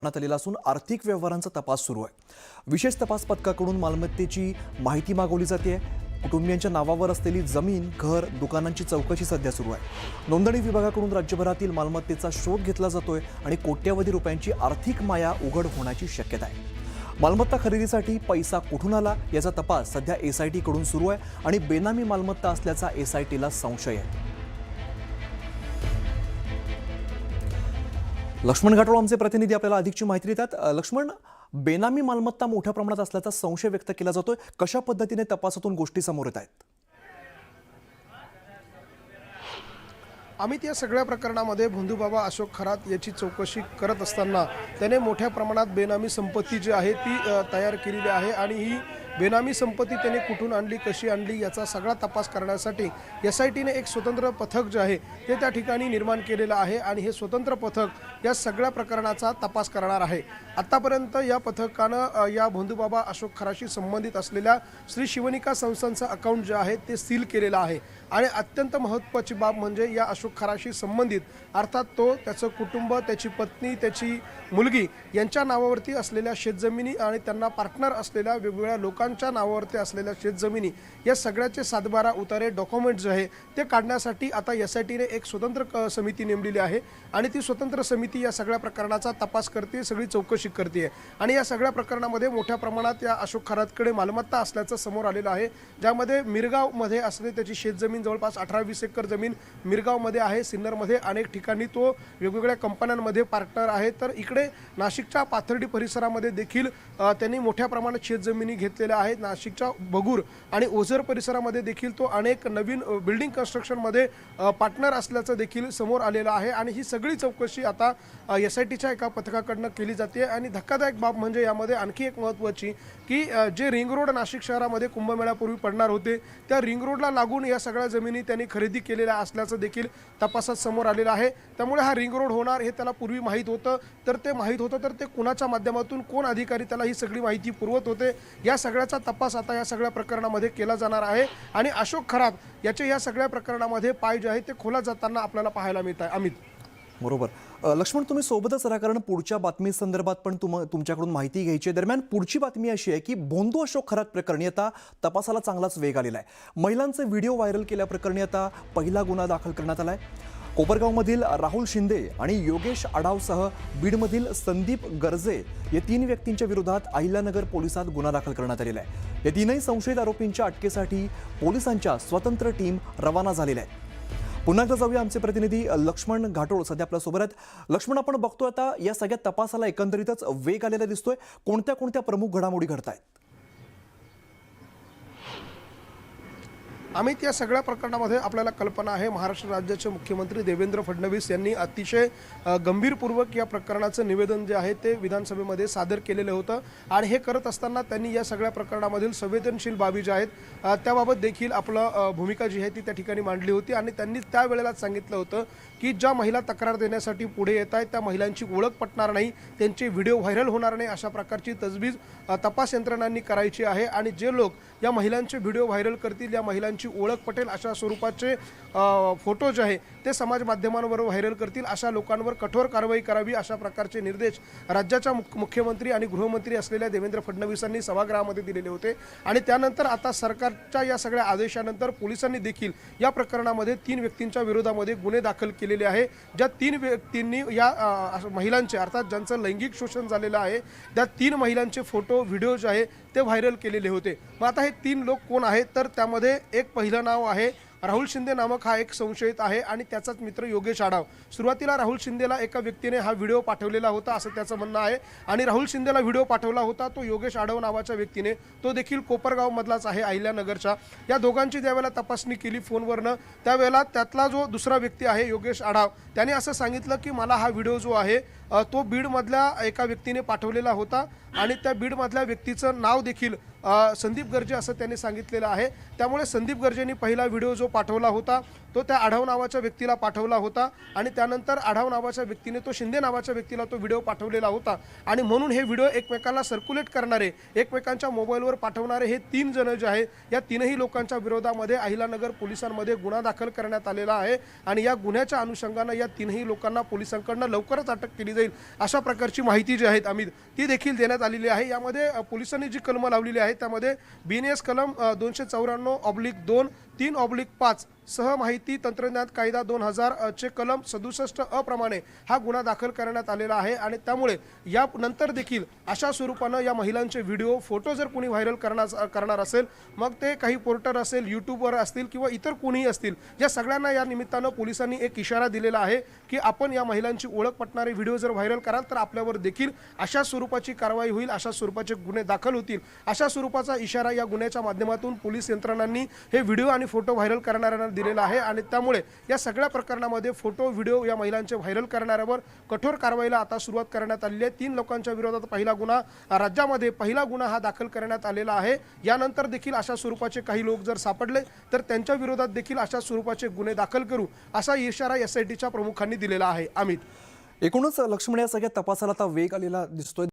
करण्यात आलेला असून आर्थिक व्यवहारांचा तपास सुरू आहे। विशेष तपास पथकाकडून मालमत्तेची माहिती मागवली जाते। कुटुंबियांच्या नावावर असलेली जमीन, घर, दुकानांची चौकशी सध्या सुरू आहे। नोंदणी विभागाकडून राज्यभरातील मालमत्तेचा शोध घेतला जातोय आणि कोट्यवधी रुपयांची आर्थिक माया उघड होण्याची शक्यता आहे। मालमत्ता खरेदीसाठी पैसा कुठून आला याचा तपास सध्या एसआयटी कडून सुरू आहे आणि बेनामी मालमत्ता असल्याचा एसआयटीला संशय आहे। लक्ष्मण घाटोळ आमचे प्रतिनिधी आपल्याला अधिकची माहिती देतात। लक्ष्मण, बेनामी मालमत्ता मोठ्या प्रमाणात असल्याचा संशय व्यक्त केला जातोय, कशा पद्धतीने तपासातून गोष्टी समोर येत आहेत? अमित, या सगळ्या प्रकरणामध्ये भोंदूबाबा अशोक खरात याची चौकशी करत असताना त्याने मोठ्या प्रमाणात बेनामी संपत्ती जी आहे ती तयार केलेली आहे आणि ही बेनामी संपत्ती त्याने कुठून आणली, कशी आणली याचा सगळा तपास करण्यासाठी एसआयटीने एक स्वतंत्र पथक जे आहे ते त्या ठिकाणी निर्माण केलेलं आहे आणि हे स्वतंत्र पथक या सगळ्या प्रकरणाचा तपास करणार आहे। आतापर्यंत या पथकानं या भोंदूबाबा अशोक खराशी संबंधित असलेल्या श्री शिवनिका संस्थांचं अकाउंट जे आहे ते सील केलेलं आहे आणि अत्यंत महत्त्वाची बाब म्हणजे या अशोक खराशी संबंधित अर्थात तो, त्याचं कुटुंब, त्याची पत्नी, त्याची मुलगी यांच्या नावावरती असलेल्या शेतजमिनी आणि त्यांना पार्टनर असलेल्या वेगवेगळ्या लोकांच्या नावावरती असलेल्या शेतजमिनी या सगळ्याचे 7/12 उतारे डॉक्युमेंट जे आहे ते काढण्यासाठी आता एसआयटीने एक स्वतंत्र समिती नेमलेली आहे आणि ती स्वतंत्र समिती या सगळ्या प्रकरणाचा तपास करते, सगळी चौकशी करते आणि या सगळ्या प्रकरणामध्ये मोठ्या प्रमाणात या अशोक खरातकडे मालमत्ता असल्याचं समोर आलेलं आहे, ज्यामध्ये मिरगावमध्ये असलेली त्याची शेतजमीन जवळपास 18-20 एकर जमीन मिरगावमध्ये आहे। सिन्नरमध्ये अनेक ठिकाणी तो वेगवेगळ्या कंपन्यांमध्ये पार्टनर आहे। तर इकडे नाशिकच्या पाथर्डी परिसरामध्ये देखील त्यांनी मोठ्या प्रमाणात शेतजमिनी घेतलेल्या आहेत। नाशिकच्या बगूर आणि ओझर परिसरामध्ये देखील तो अनेक नवीन बिल्डिंग कन्स्ट्रक्शनमध्ये पार्टनर असल्याचं देखील समोर आलेलं आहे आणि ही सगळी चौकशी आता एसआयटीच्या एका पथकाकडनं केली जाते। आणि धक्कादायक बाब म्हणजे यामध्ये आणखी एक महत्त्वाची की जे रिंग रोड नाशिक शहरामध्ये कुंभमेळ्यापूर्वी पडणार होते त्या रिंग रोडला लागून या सगळ्या जमिनी त्यांनी खरेदी केलेल्या असल्याचं देखील तपासात समोर आलेलं आहे। त्यामुळे हा रिंग रोड होणार हे त्याला पूर्वी माहीत होतं, तर ते कुणाच्या माध्यमातून, कोण अधिकारी त्याला ही सगळी माहिती पुरवत होते, या सगळ्याचा तपास आता या सगळ्या प्रकरणामध्ये केला जाणार आहे आणि अशोक खरात याचे या सगळ्या प्रकरणामध्ये पाय जे आहे ते खोला जाताना आपल्याला पाहायला मिळत आहे। अमित, बरोबर। लक्ष्मण, तुम्ही सोबतच राहा कारण पुढच्या बातमी संदर्भात पण तुमच्याकडून माहिती घ्यायची आहे। दरम्यान पुढची बातमी अशी आहे की भोंदू अशोक खरात प्रकरणी आता तपासाला चांगलाच वेग आलेला आहे। महिलांचे व्हिडिओ व्हायरल केल्याप्रकरणी आता पहिला गुन्हा दाखल करण्यात आला आहे। कोपरगावमधील राहुल शिंदे आणि योगेश आडावसह बीडमधील संदीप गर्जे या 3 व्यक्तींच्या विरोधात अहिल्यानगर पोलिसात गुन्हा दाखल करण्यात आलेला आहे। या 3ही संशयित आरोपींच्या अटकेसाठी पोलिसांच्या स्वतंत्र टीम रवाना झालेल्या आहेत। पुन्हा एकदा जाऊया, आमचे प्रतिनिधी लक्ष्मण घाटोळ सध्या आपल्या सोबत आहेत। लक्ष्मण, आपण बघतोय आता या सगळ्या तपासाला एकंदरीतच वेग आलेला दिसतोय, कोणत्या प्रमुख घडामोडी घडतायत? अमित, या सगळ्या प्रकरणामध्ये आपल्याला कल्पना आहे महाराष्ट्र राज्याचे मुख्यमंत्री देवेंद्र फडणवीस यांनी अतिशय गंभीरपूर्वक या प्रकरणाचं निवेदन जे आहे ते विधानसभेमध्ये सादर केलेलं होतं आणि हे करत असताना त्यांनी या सगळ्या प्रकरणामधील संवेदनशील बाबी ज्या आहेत त्याबाबत देखील आपलं भूमिका जी आहे ती त्या ठिकाणी मांडली होती आणि त्यांनी त्यावेळेलाच सांगितलं होतं की ज्या महिला तक्रार देण्यासाठी पुढे येत आहेत त्या महिलांची ओळख पटणार नाही, त्यांचे व्हिडिओ व्हायरल होणार नाही, अशा प्रकारची तजवीज तपास यंत्रणांनी करायची आहे आणि जे लोक या महिलांचे व्हिडिओ व्हायरल करतील, या महिलांची ओळख पटेल अशा स्वरूपाचे फोटो जे आहे ते समाज माध्यमांवर व्हायरल करतील अशा लोकांवर कठोर कारवाई करावी, अशा प्रकारचे निर्देश राज्याच्या मुख्यमंत्री आणि गृहमंत्री असलेल्या देवेंद्र फडणवीसांनी सभागृहामध्ये दिलेले होते। आणि त्यानंतर आता सरकारच्या या सगळ्या आदेशानंतर पोलिसांनी देखील या प्रकरणामध्ये 3 व्यक्तींच्या विरोधामध्ये गुन्हे दाखल केलेले आहे। ज्या 3 व्यक्तींनी या महिलांचे अर्थात ज्यांचं लैंगिक शोषण झालेलं आहे त्या 3 महिलांचे फोटो, व्हिडिओ जे आहे ते व्हायरल केलेले होते। मग आता हे 3 लोक कोण आहेत, तर त्यामध्ये एक पहिलं नाव आहे राहुल शिंदे नामक हा एक संशयित आहे आणि त्याचाच मित्र योगेश आडाव। सुरुवातीला राहुल शिंदेला एका व्यक्तीने हा व्हिडिओ पाठवलेला होता असं त्याचं म्हणणं आहे आणि राहुल शिंदेला व्हिडिओ पाठवला होता तो योगेश आडाव नावाच्या व्यक्तीने, तो देखील कोपरगावमधलाच आहे, अहिल्यानगरच्या। या दोघांची ज्यावेळेला तपासणी केली फोनवरनं त्यावेळेला त्यातला जो दुसरा व्यक्ती आहे योगेश आडाव त्याने असं सांगितलं की मला हा व्हिडिओ जो आहे तो बीडमधल्या एका व्यक्तीने पाठवलेला होता आणि त्या बीडमधल्या व्यक्तीचं नाव देखील संदीप गर्जे असं त्यांनी सांगितलेलं आहे. त्यामुळे संदीप गर्जेंनी पहिला व्हिडिओ जो पाठवला होता तो त्या आढाव नावाच्या व्यक्तीला पाठवला होता आणि त्यानंतर आढाव नावाच्या व्यक्तीने तो शिंदे नावाच्या व्यक्तीला तो व्हिडिओ पाठवलेला होता आणि म्हणून हे व्हिडिओ एकमेकांना सर्क्युलेट करणारे, एकमेकांच्या मोबाईलवर पाठवणारे हे 3 जण जे आहेत या तीनही लोकांच्या विरोधामध्ये अहिलानगर पोलिसांमध्ये गुन्हा दाखल करण्यात आलेला आहे आणि या गुन्ह्याच्या अनुषंगानं या तीनही लोकांना पोलिसांकडून लवकरच अटक केली जाईल अशा प्रकारची माहिती जी आहे अमित ती देखील देण्यात आलेली आहे. यामध्ये पोलिसांनी जी कलमं लावलेली आहेत त्यामध्ये BNS कलम 294/2, 3/5 सह माहिती तंत्रज्ञान कायदा 2000 चे कलम 67 अ प्रमाणे हा गुन्हा दाखल करण्यात आलेला आहे आणि त्यामुळे या नंतर देखील अशा स्वरूपानं या महिलांचे व्हिडिओ फोटो जर कोणी व्हायरल करणार असेल, मग ते काही पोर्टर असेल, यूट्यूबवर असतील किंवा इतर कोणीही असतील, या सगळ्यांना या निमित्तानं पोलिसांनी एक इशारा दिलेला आहे की आपण या महिलांची ओळख पटणारे व्हिडिओ जर व्हायरल कराल तर आपल्यावर देखील अशा स्वरूपाची कारवाई होईल, अशा स्वरूपाचे गुन्हे दाखल होतील. अशा स्वरूपाचा इशारा या गुन्ह्याच्या माध्यमातून पोलीस यंत्रणांनी हे व्हिडिओ आणि फोटो व्हायरल करणाऱ्यांना दिलेला आहे आणि त्यामुळे या सगळ्या प्रकरणामध्ये फोटो व्हिडिओ या महिलांचे व्हायरल करणाऱ्यावर कठोर कारवाईला आता सुरुवात करण्यात आलेली आहे. 3 लोकांच्या विरोधात पहिला गुन्हा राज्यामध्ये पहिला गुन्हा हा दाखल करण्यात आलेला आहे. यानंतर देखील अशा स्वरूपाचे काही लोक जर सापडले तर त्यांच्या विरोधात देखील अशा स्वरूपाचे गुन्हे दाखल करू असा इशारा SITच्या प्रमुखांनी दिलेला आहे. अमित, एकूणच लक्ष्मण या सगळ्या तपासाला आता वेग आलेला दिसतोय.